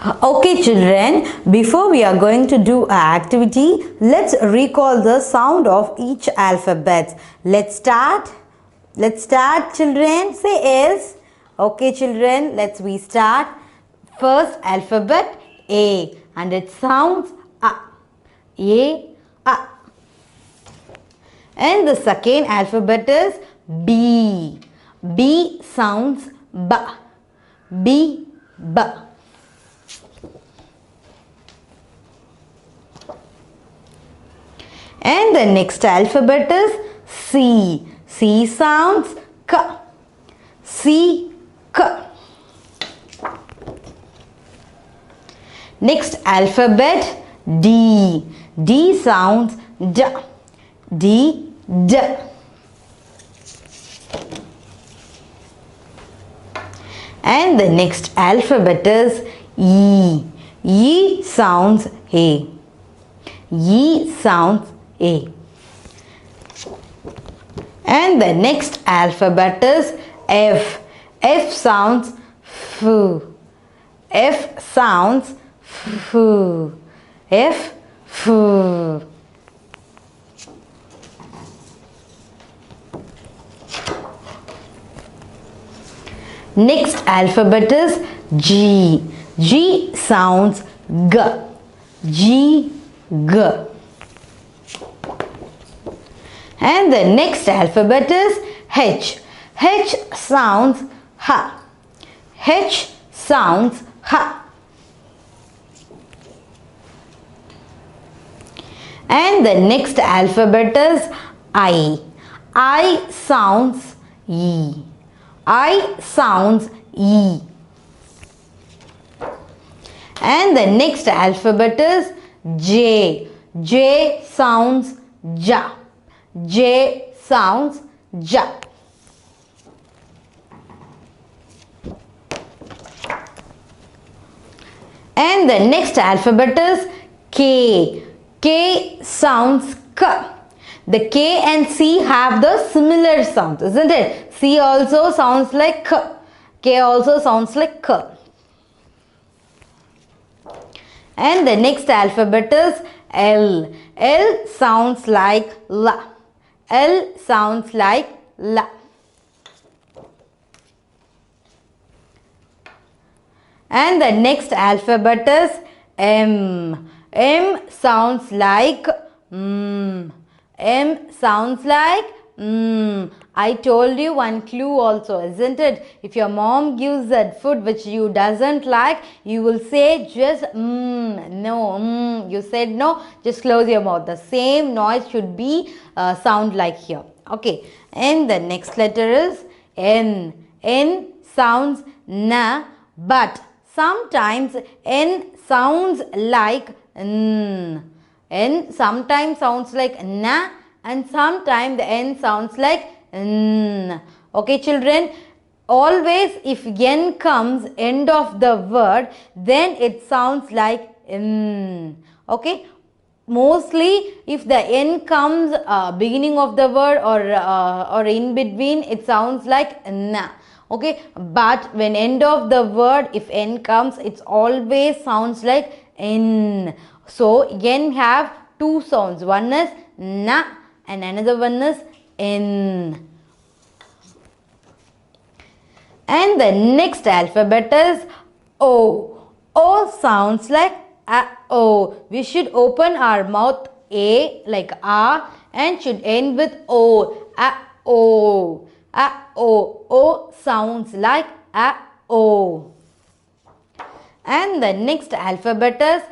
Okay children, before we are going to do our activity, let's recall the sound of each alphabet. Let's start. Let's start children. Say S. Okay children, we start. First alphabet A and it sounds A. A. And the second alphabet is B. B sounds B. B. B. And the next alphabet is C. C sounds K. C. K. Next alphabet D. D sounds D. D. D. And the next alphabet is E. E sounds A. E sounds A. And the next alphabet is F. F sounds F. F sounds F. F. F. Next alphabet is G. G sounds G. G. G. And the next alphabet is H. H sounds H. H sounds H. And the next alphabet is I. I sounds E. I sounds E. And the next alphabet is J. J sounds J. J sounds J. And the next alphabet is K. K sounds K. The K and C have the similar sounds, isn't it? C also sounds like K. K also sounds like K. And the next alphabet is L. L sounds like L. L sounds like L. And the next alphabet is M. M sounds like M. M sounds like I told you one clue also, isn't it? If your mom gives that food which you doesn't like, you will say just no. You said no, just close your mouth. The same noise should be sound like here. Okay. And the next letter is N. N sounds na, but sometimes N sounds like n. N sometimes sounds like na and sometimes the N sounds like n. Okay children, always if N comes end of the word, then it sounds like n. Okay, mostly if the N comes beginning of the word or in between, it sounds like na. Okay, but when end of the word, if N comes, it always sounds like n. So N have two sounds. One is na and another one is n. And the next alphabet is O. O sounds like O. We should open our mouth A like A and should end with O. O. O. O sounds like O. And the next alphabet is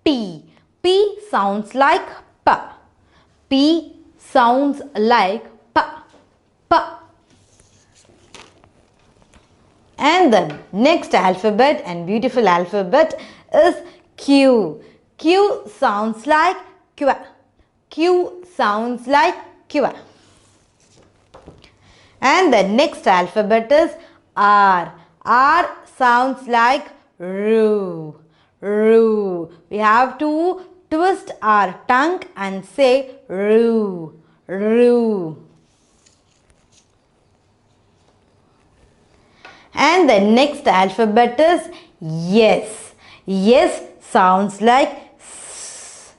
P. P sounds like P. P sounds like P. P. And the next alphabet and beautiful alphabet is Q. Q sounds like Q. Q sounds like Q. And the next alphabet is R. R sounds like Ru. Ru. We have to twist our tongue and say Ru. Ru. And the next alphabet is yes. yes sounds like s,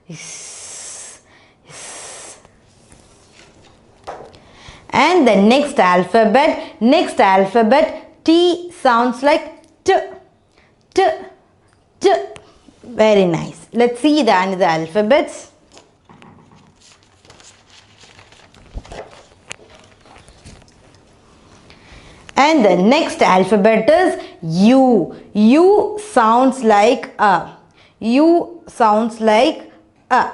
s, s. And the next alphabet, T sounds like t, t, t. Very nice. Let's see the another alphabets. And the next alphabet is U. U sounds like a. U sounds like a.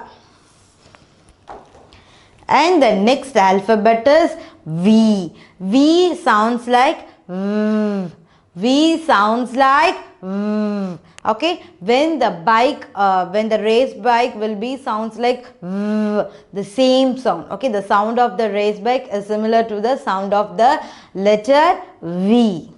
And the next alphabet is V. V sounds like V. V sounds like V. Okay, when the race bike will be sounds like V, the same sound. Okay, the sound of the race bike is similar to the sound of the letter V.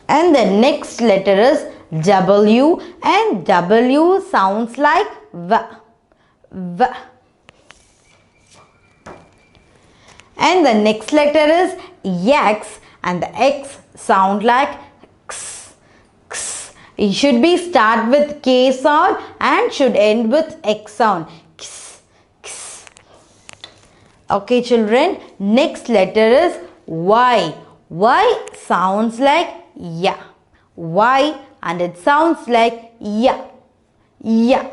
And the next letter is W, and W sounds like V. V. And the next letter is X, and the X sound like X. X. It should be start with K sound and should end with X sound. X. X. Okay, children. Next letter is Y. Y sounds like ya. Y, and it sounds like ya. Ya.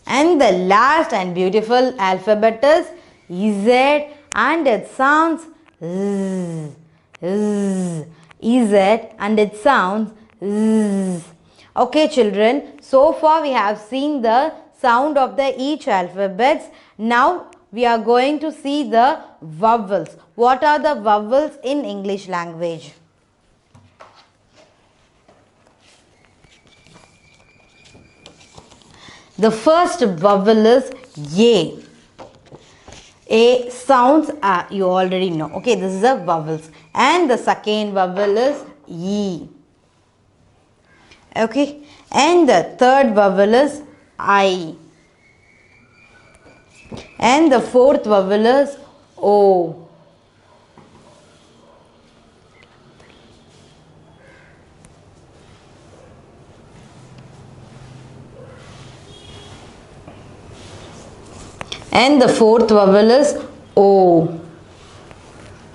And the last and beautiful alphabet is Z, and it sounds Z. Z. Z, and it sounds Z. Okay, children. So far we have seen the sound of the each alphabets. Now we are going to see the vowels. What are the vowels in English language? The first vowel is A. A sounds you already know. Okay, this is a vowels. And the second vowel is E. Okay, and the third vowel is I. And the fourth vowel is O. And the fourth vowel is O.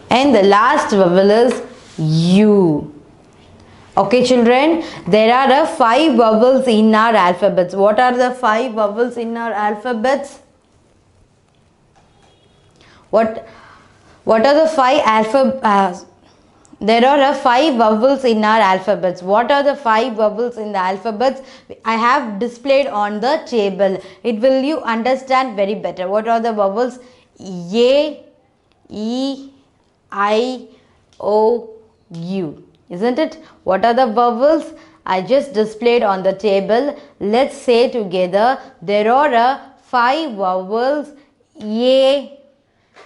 And the last vowel is U. Okay, children, there are 5 vowels in our alphabets. What are the 5 vowels in our alphabets? What are the 5 alphabets? There are 5 vowels in our alphabets. What are the 5 vowels in the alphabets? I have displayed on the table. It will you understand very better. What are the vowels? A, E, I, O, U. Isn't it? What are the vowels? I just displayed on the table. Let's say together. There are 5 vowels. A,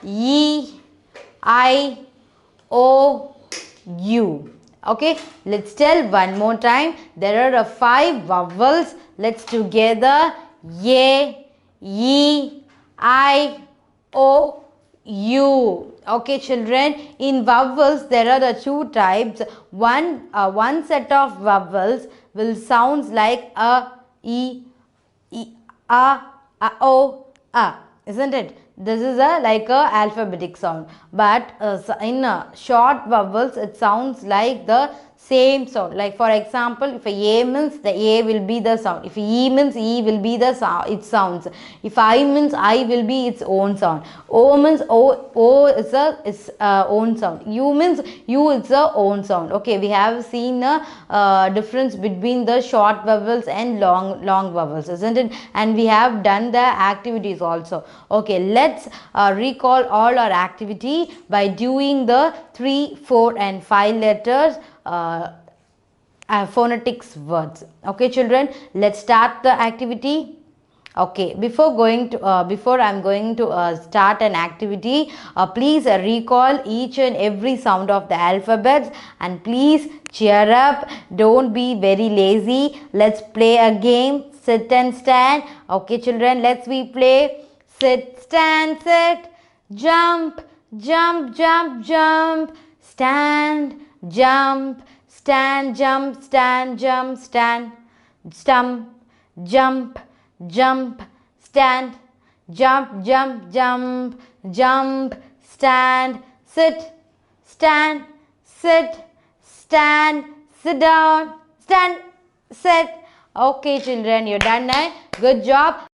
E, I, O, U. Okay, let's tell one more time. There are 5 vowels. Let's together. A, E, I, O, U. Okay, children, in vowels there are the 2 types. One set of vowels will sounds like a, e, a, o, a. Isn't it? This is like a alphabetic sound, but in short vowels it sounds like the same sound. Like for example, if A means the A will be the sound. If E means E will be the sound. It sounds. If I means I will be its own sound. O means O is its own sound. U means U is a own sound. Okay, we have seen a difference between the short vowels and long vowels, isn't it? And we have done the activities also. Okay, let's recall all our activity by doing the 3, 4 and 5 letters phonetics words. Okay, children, let's start the activity. Okay, before I'm going to start an activity, please recall each and every sound of the alphabets, and please cheer up. Don't be very lazy. Let's play a game. Sit and stand. Okay, children, let's play. Sit, stand, sit. Jump, jump, jump, jump. stand, jump, stand, jump, stand, jump, stand, stump, jump, jump, stand, jump, jump, jump, jump, stand, sit, stand, sit, stand, sit down, stand, sit. Okay children, you're done now. Good job.